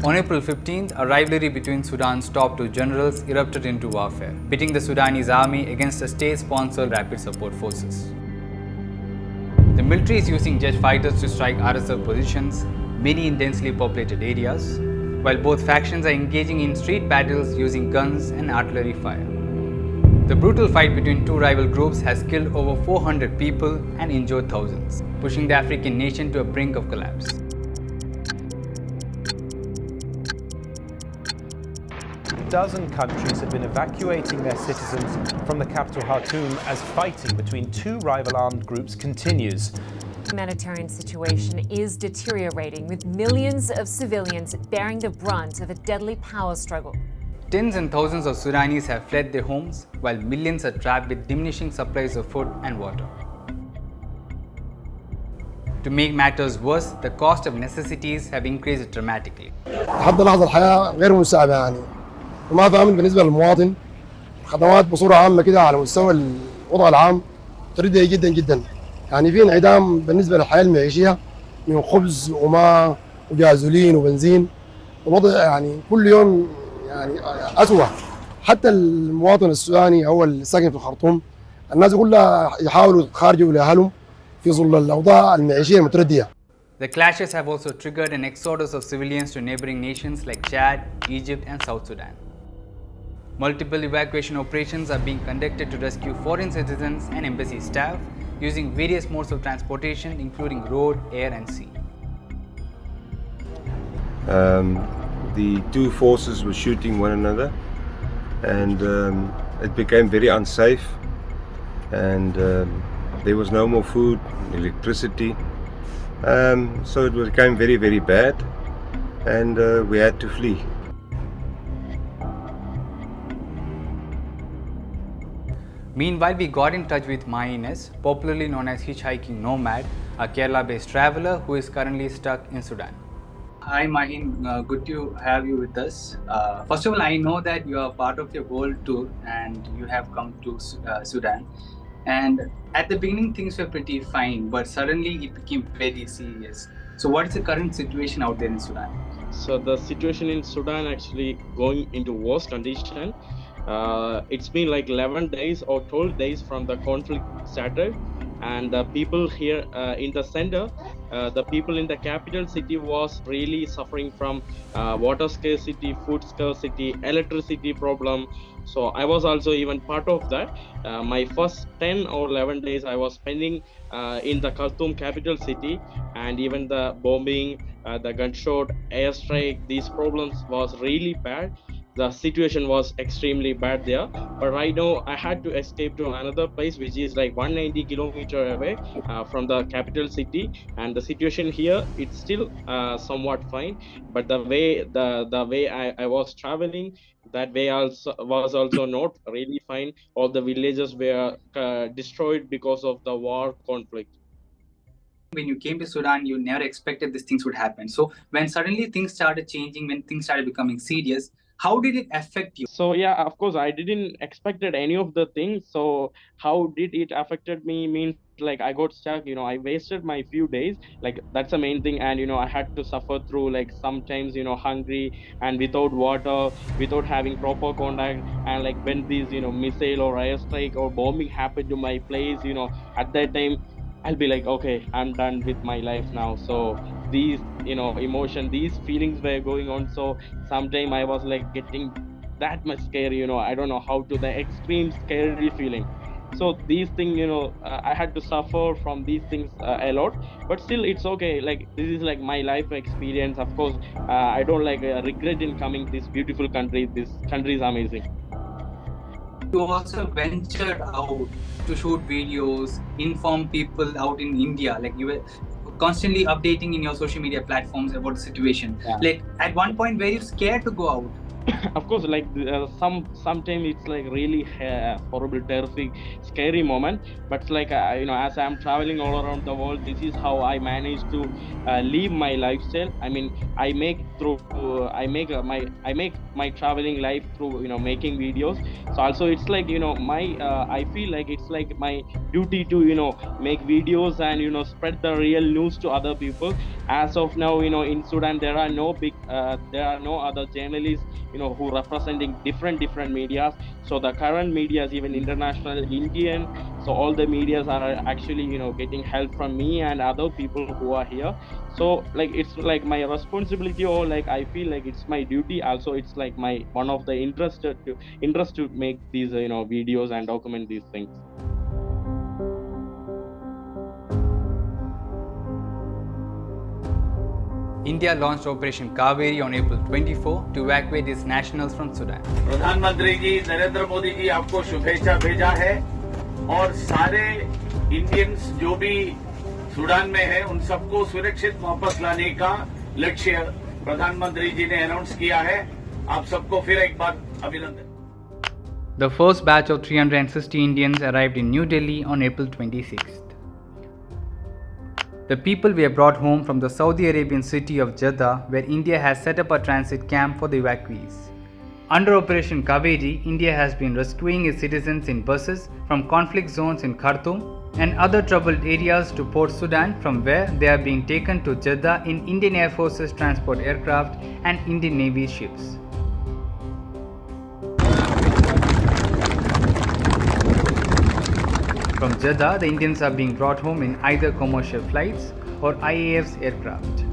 On April 15th, a rivalry between Sudan's top two generals erupted into warfare, pitting the Sudanese army against the state-sponsored rapid support forces. The military is using jet fighters to strike RSF positions, many in densely populated areas, while both factions are engaging in street battles using guns and artillery fire. The brutal fight between two rival groups has killed over 400 people and injured thousands, pushing the African nation to a brink of collapse. A dozen countries have been evacuating their citizens from the capital Khartoum as fighting between two rival armed groups continues. The humanitarian situation is deteriorating, with millions of civilians bearing the brunt of a deadly power struggle. Tens and thousands of Sudanese have fled their homes, while millions are trapped with diminishing supplies of food and water. To make matters worse, the cost of necessities have increased dramatically. لحد لحظة الحياة غير مساعدة يعني وما في أمن بالنسبة للمواطن. الخدمات بصورة عامة كده على مستوى الوضع العام تردي جدا جدا. يعني في انعدام بالنسبة للحياة المعيشية من خبز وماء وجازولين وبنزين. الوضع يعني كل يوم يعني أسوأ. حتى المواطن السوداني أو الساكن في الخرطوم الناس كلها يحاولوا يخرجوا لأهلهم في ظل الأوضاع المعيشية المتردية. The clashes have also triggered an exodus of civilians to neighboring nations like Chad, Egypt, and South Sudan. Multiple evacuation operations are being conducted to rescue foreign citizens and embassy staff using various modes of transportation, including road, air, and sea. The two forces were shooting one another, and it became very unsafe, and there was no more food, electricity, so it became very, very bad, and we had to flee. Meanwhile, we got in touch with Maines, popularly known as Hitchhiking Nomad, a Kerala-based traveler who is currently stuck in Sudan. Hi Mahin, good to have you with us. First of all, I know that you are part of your world tour and you have come to Sudan. And at the beginning, things were pretty fine, but suddenly it became very serious. So what is the current situation out there in Sudan? So the situation in Sudan actually going into worse condition. It's been like 11 days or 12 days from the conflict started, and the people here in the center, the people in the capital city was really suffering from water scarcity, food scarcity, electricity problem. So I was also even part of that. My first 10 or 11 days I was spending in the Khartoum capital city, and even the bombing, the gunshot, airstrike, these problems was really bad. The situation was extremely bad there, but right now I had to escape to another place which is like 190 kilometers away from the capital city, and the situation here it's still somewhat fine, but the way I was traveling, that way also was also not really fine. All the villages were destroyed because of the war conflict. When you came to Sudan, you never expected these things would happen. So when suddenly things started changing, when things started becoming serious, how did it affect you? So yeah, of course I didn't expected any of the things. So how did it affected me means like I got stuck, I wasted my few days, like that's the main thing. And I had to suffer through like sometimes hungry and without water, without having proper contact. And like when these missile or airstrike or bombing happened to my place, at that time I'll be like, okay, I'm done with my life now. So these emotion, these feelings were going on. So sometime I was like getting that much scary, I don't know how to, the extreme scary feeling. So these things, I had to suffer from these things a lot, but still it's okay. Like this is like my life experience. Of course, I don't like regret in coming this beautiful country. This country is amazing. You also ventured out to shoot videos, inform people out in India. Like you were constantly updating in your social media platforms about the situation. Yeah. Like at one point, were you scared to go out? Of course, like sometimes it's like really horrible, terrific, scary moment. But like as I'm traveling all around the world, this is how I manage to live my lifestyle. I mean, I make my traveling life through making videos. So also it's like my I feel like it's like my duty to make videos and spread the real news to other people. As of now, in Sudan there are no big there are no other journalists who representing different medias. So the current media is even international, Indian, so all the medias are actually getting help from me and other people who are here. So like it's like my responsibility, or like I feel like it's my duty also. It's like my one of the interest to make these videos and document these things. India launched Operation Kaveri on April 24 to evacuate its nationals from Sudan. प्रधानमंत्री जी नरेंद्र मोदी जी आपको शुभेच्छा भेजा है और सारे Indians जो भी Sudan में है उन सबको सुरक्षित वापस लाने का लक्ष्य प्रधानमंत्री जी ने अनाउंस किया है. आप सबको फिर एक बार अभिनंदन. The first batch of 360 Indians arrived in New Delhi on April 26th. The people were brought home from the Saudi Arabian city of Jeddah, where India has set up a transit camp for the evacuees. Under Operation Kaveri, India has been rescuing its citizens in buses from conflict zones in Khartoum and other troubled areas to Port Sudan, from where they are being taken to Jeddah in Indian Air Force's transport aircraft and Indian Navy ships. From Jeddah, the Indians are being brought home in either commercial flights or IAF's aircraft.